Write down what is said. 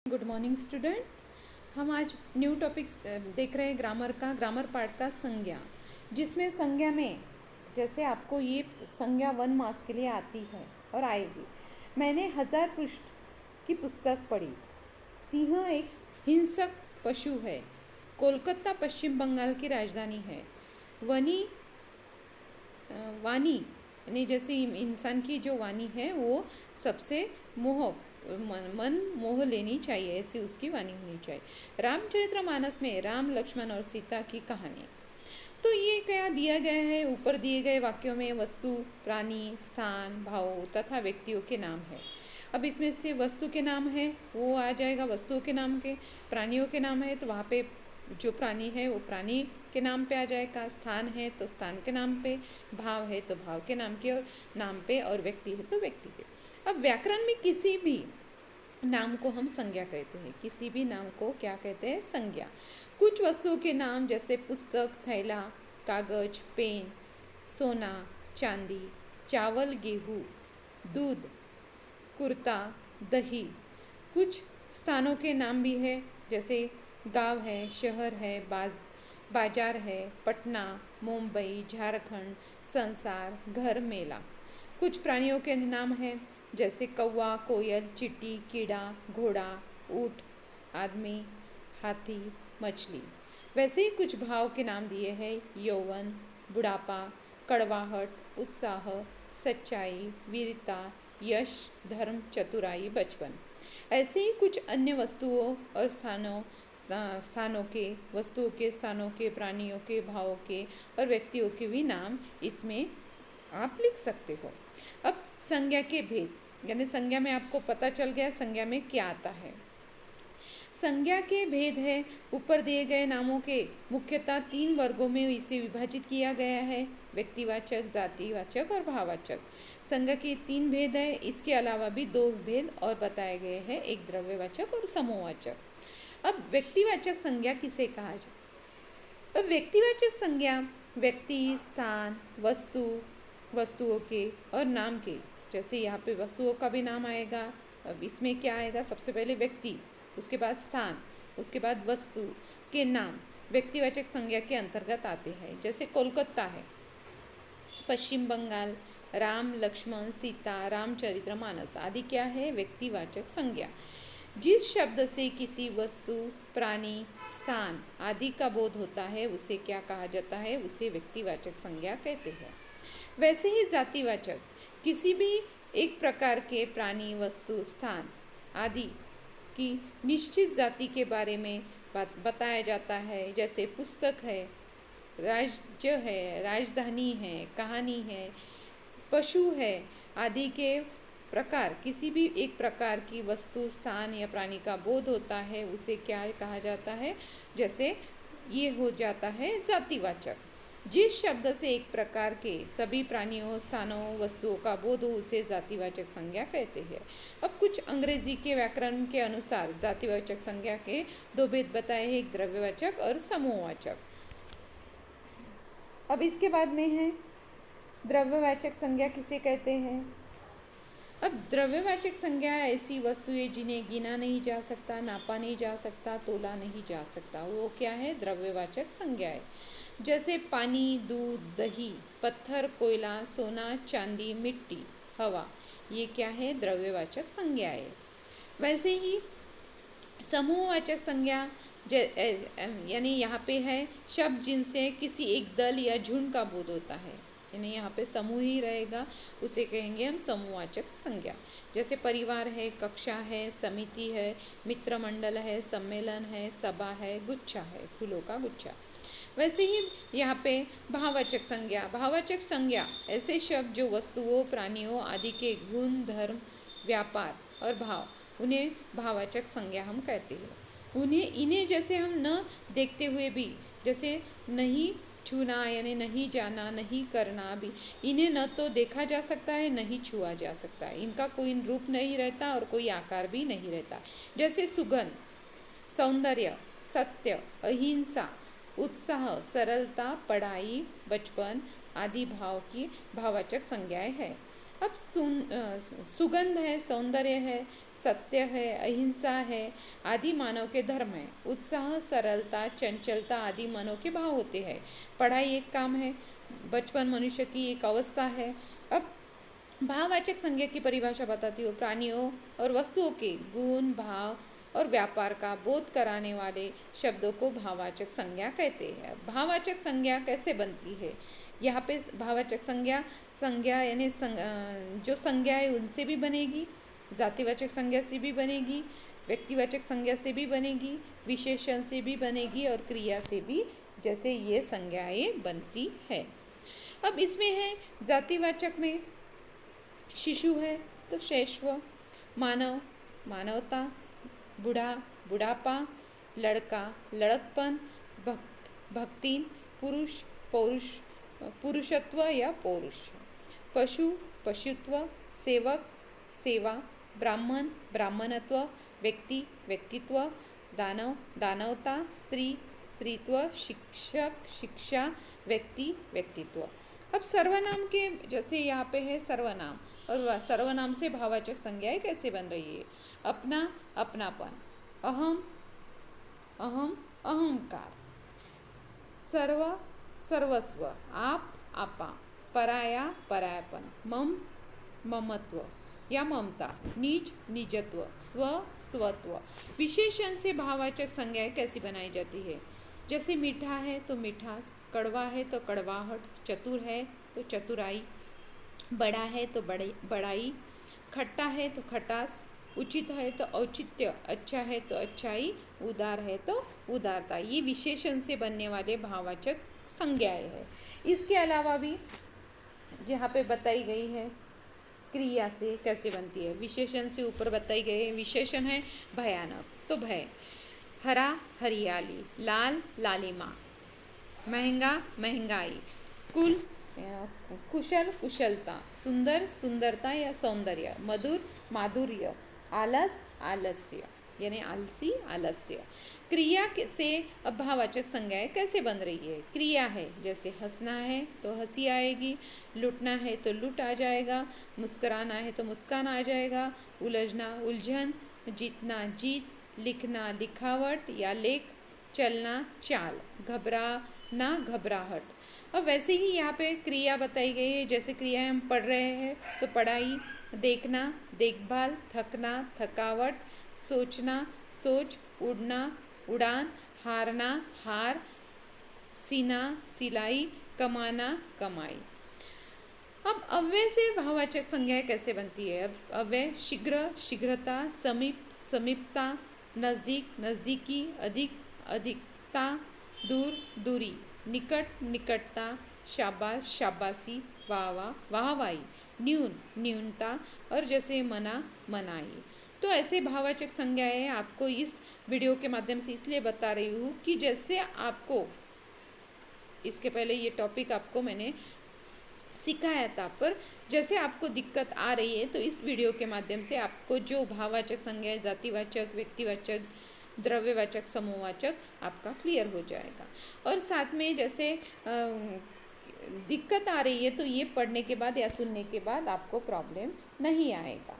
Good morning student. हम आज new topic देख रहे हैं ग्रामर पार्ट का संज्ञा, जिसमें संज्ञा में जैसे आपको ये संज्ञा 1 मार्क्स के लिए आती है और आएगी। मैंने 1000 पृष्ठ की पुस्तक पढ़ी। सिंह एक हिंसक पशु है। कोलकाता पश्चिम बंगाल की राजधानी है। वाणी यानी जैसे इंसान की जो वाणी है वो सबसे मन मोह लेनी चाहिए, ऐसी उसकी वाणी होनी चाहिए। रामचरितमानस में राम, लक्ष्मण और सीता की कहानी। तो ये क्या दिया गया है, ऊपर दिए गए वाक्यों में वस्तु, प्राणी, स्थान, भाव तथा व्यक्तियों के नाम है। अब इसमें से वस्तु के नाम है वो आ जाएगा वस्तुओं के नाम के, प्राणियों के नाम है तो वहाँ पे जो प्राणी है वो प्राणी के नाम पे आ जाएगा, स्थान है तो स्थान के नाम पे, भाव है तो भाव के नाम पे और व्यक्ति है तो व्यक्ति के। अब व्याकरण में किसी भी नाम को हम संज्ञा कहते हैं। किसी भी नाम को क्या कहते हैं? संज्ञा। कुछ वस्तुओं के नाम जैसे पुस्तक, थैला, कागज, पेन, सोना, चांदी, चावल, गेहूँ, दूध, कुर्ता, दही। कुछ स्थानों के नाम भी है जैसे गांव है, शहर है, बाजार है, पटना, मुंबई, झारखंड, संसार, घर, मेला। कुछ प्राणियों के नाम हैं जैसे कौवा, कोयल, चींटी, कीड़ा, घोड़ा, ऊँट, आदमी, हाथी, मछली। वैसे ही कुछ भाव के नाम दिए हैं यौवन, बुढ़ापा, कड़वाहट, उत्साह, सच्चाई, वीरता, यश, धर्म, चतुराई, बचपन। ऐसे ही कुछ अन्य वस्तुओं और स्थानों के, स्थानों के, प्राणियों के, भावों के और व्यक्तियों के भी नाम इसमें आप लिख सकते हो। अब संज्ञा के भेद, यानी संज्ञा में आपको पता चल गया संज्ञा में क्या आता है। संज्ञा के भेद है, ऊपर दिए गए नामों के मुख्यतः 3 वर्गों में इसे विभाजित किया गया है: व्यक्तिवाचक, जातिवाचक और भाववाचक। संज्ञा के 3 भेद है। इसके अलावा भी 2 भेद और बताए गए हैं, एक द्रव्यवाचक और समूहवाचक। अब व्यक्तिवाचक संज्ञा किसे कहा जाए? अब व्यक्तिवाचक संज्ञा व्यक्ति, स्थान, वस्तुओं के और नाम के, जैसे यहाँ पे वस्तुओं का भी नाम आएगा। अब इसमें क्या आएगा? सबसे पहले व्यक्ति, उसके बाद स्थान, उसके बाद वस्तु के नाम व्यक्तिवाचक संज्ञा के अंतर्गत आते हैं। जैसे कोलकाता है, पश्चिम बंगाल, राम, लक्ष्मण, सीता, रामचरितमानस आदि क्या है? व्यक्तिवाचक संज्ञा। जिस शब्द से किसी वस्तु, प्राणी, स्थान आदि का बोध होता है उसे क्या कहा जाता है? उसे व्यक्तिवाचक संज्ञा कहते हैं। वैसे ही जातिवाचक, किसी भी एक प्रकार के प्राणी, वस्तु, स्थान आदि की निश्चित जाति के बारे में बताया जाता है। जैसे पुस्तक है, राज्य है, राजधानी है, कहानी है, पशु है आदि के प्रकार, किसी भी एक प्रकार की वस्तु, स्थान या प्राणी का बोध होता है उसे क्या कहा जाता है? जैसे ये हो जाता है जातिवाचक। जिस शब्द से एक प्रकार के सभी प्राणियों, स्थानों, वस्तुओं का बोध हो उसे जातिवाचक संज्ञा कहते हैं। अब कुछ अंग्रेजी के व्याकरण के अनुसार जातिवाचक संज्ञा के 2 भेद बताए हैं, एक द्रव्यवाचक और समूहवाचक। अब इसके बाद में है द्रव्यवाचक संज्ञा किसे कहते हैं? अब द्रव्यवाचक संज्ञा ऐसी वस्तु है जिन्हें गिना नहीं जा सकता, नापा नहीं जा सकता, तोला नहीं जा सकता, वो क्या है? द्रव्यवाचक संज्ञा है। जैसे पानी, दूध, दही, पत्थर, कोयला, सोना, चांदी, मिट्टी, हवा, ये क्या है? द्रव्यवाचक संज्ञा है। वैसे ही समूहवाचक संज्ञा यानी यहाँ पे है शब्द जिनसे किसी एक दल या झुंड का बोध होता है, यानी यहाँ पे समूह ही रहेगा, उसे कहेंगे हम समूहवाचक संज्ञा। जैसे परिवार है, कक्षा है, समिति है, मित्र मंडल है, सम्मेलन है, सभा है, गुच्छा है, फूलों का गुच्छा। वैसे ही यहाँ पे भाववाचक संज्ञा। भाववाचक संज्ञा ऐसे शब्द जो वस्तुओं, प्राणियों आदि के गुण, धर्म, व्यापार और भाव, उन्हें भाववाचक संज्ञा हम कहते हैं। इन्हें जैसे हम न देखते हुए भी, जैसे नहीं छूना यानी नहीं जाना, नहीं करना भी, इन्हें न तो देखा जा सकता है, नहीं छुआ जा सकता है, इनका कोई रूप नहीं रहता और कोई आकार भी नहीं रहता। जैसे सुगंध, सौंदर्य, सत्य, अहिंसा, उत्साह, सरलता, पढ़ाई, बचपन आदि भाव की भाववाचक संज्ञाएं हैं। अब सुगंध है, सौंदर्य है, सत्य है, अहिंसा है, आदि मानव के धर्म है। उत्साह, सरलता, चंचलता आदि मानव के भाव होते हैं। पढ़ाई एक काम है, बचपन मनुष्य की एक अवस्था है। अब भाववाचक संज्ञा की परिभाषा बताती हूँ। प्राणियों और वस्तुओं के गुण, भाव और व्यापार का बोध कराने वाले शब्दों को भाववाचक संज्ञा कहते हैं। भाववाचक संज्ञा कैसे बनती है? यहाँ पे भाववाचक संज्ञा यानी जो संज्ञा है उनसे भी बनेगी, जातिवाचक संज्ञा से भी बनेगी, व्यक्तिवाचक संज्ञा से भी बनेगी, विशेषण से भी बनेगी और क्रिया से भी, जैसे ये संज्ञाएं बनती है। अब इसमें है जातिवाचक में शिशु है तो शैशव, मानव मानवता, बूढ़ा बुढ़ापा, लड़का लड़कपन, भक्त भक्तिन, पुरुष पौरुष पुरुषत्व या पौरुष, पशु पशुत्व, सेवक सेवा, ब्राह्मण ब्राह्मणत्व, व्यक्ति व्यक्तित्व, दानव दानवता, स्त्री स्त्रीत्व, शिक्षक शिक्षा, व्यक्ति व्यक्तित्व। अब सर्वनाम के जैसे यहाँ पे है सर्वनाम, और सर्वनाम से भाववाचक संज्ञाएं कैसे बन रही है? अपना अपनापन, अहम अहम अहंकार, सर्व सर्वस्व, आप आपा, पराया परायापन, मम ममत्व या ममता, निज निजत्व, स्व स्वत्व। विशेषण से भाववाचक संज्ञाएं कैसी बनाई जाती है? जैसे मीठा है तो मिठास, कड़वा है तो कड़वाहट, चतुर है तो चतुराई, बड़ा है तो बड़ाई, खट्टा है तो खटास, उचित है तो औचित्य, अच्छा है तो अच्छाई, उदार है तो उदारता। ये विशेषण से बनने वाले भाववाचक संज्ञाएं है। इसके अलावा भी जहाँ पे बताई गई है क्रिया से कैसे बनती है। विशेषण से ऊपर बताई गई है। विशेषण है भयानक तो भय, हरा हरियाली, लाल लालिमा, महंगा महंगाई, कुशल कुशलता, सुंदर सुंदरता या सौंदर्य, मधुर माधुर्य, आलस आलस्य यानी आलसी आलस्य। क्रिया से अब भाववाचक संज्ञाएं कैसे बन रही है? क्रिया है जैसे हंसना है तो हंसी आएगी, लुटना है तो लुट आ जाएगा, मुस्कुराना है तो मुस्कान आ जाएगा, उलझना उलझन, जीतना जीत, लिखना लिखावट या लेख, चलना चाल, घबराना घबराहट। अब वैसे ही यहाँ पे क्रिया बताई गई है। जैसे क्रिया हम पढ़ रहे हैं तो पढ़ाई, देखना देखभाल, थकना थकावट, सोचना सोच, उड़ना उड़ान, हारना हार, सीना सिलाई, कमाना कमाई। अब अव्यय से भाववाचक संज्ञाएं कैसे बनती है? अब अव्यय शीघ्र शीघ्रता, समीप समीपता, नज़दीक नज़दीकी, अधिक अधिकता, दूर दूरी, निकट निकटता, शाबाश शाबाशी, वाह वाहवाही, न्यून न्यूनता, और जैसे मना मनाई। तो ऐसे भाववाचक संज्ञाएं आपको इस वीडियो के माध्यम से इसलिए बता रही हूँ कि जैसे आपको इसके पहले ये टॉपिक आपको मैंने सिखाया था, पर जैसे आपको दिक्कत आ रही है तो इस वीडियो के माध्यम से आपको जो भाववाचक संज्ञाएं, जातिवाचक, व्यक्तिवाचक, द्रव्यवाचक, समूहवाचक आपका क्लियर हो जाएगा। और साथ में जैसे दिक्कत आ रही है तो ये पढ़ने के बाद या सुनने के बाद आपको प्रॉब्लम नहीं आएगा।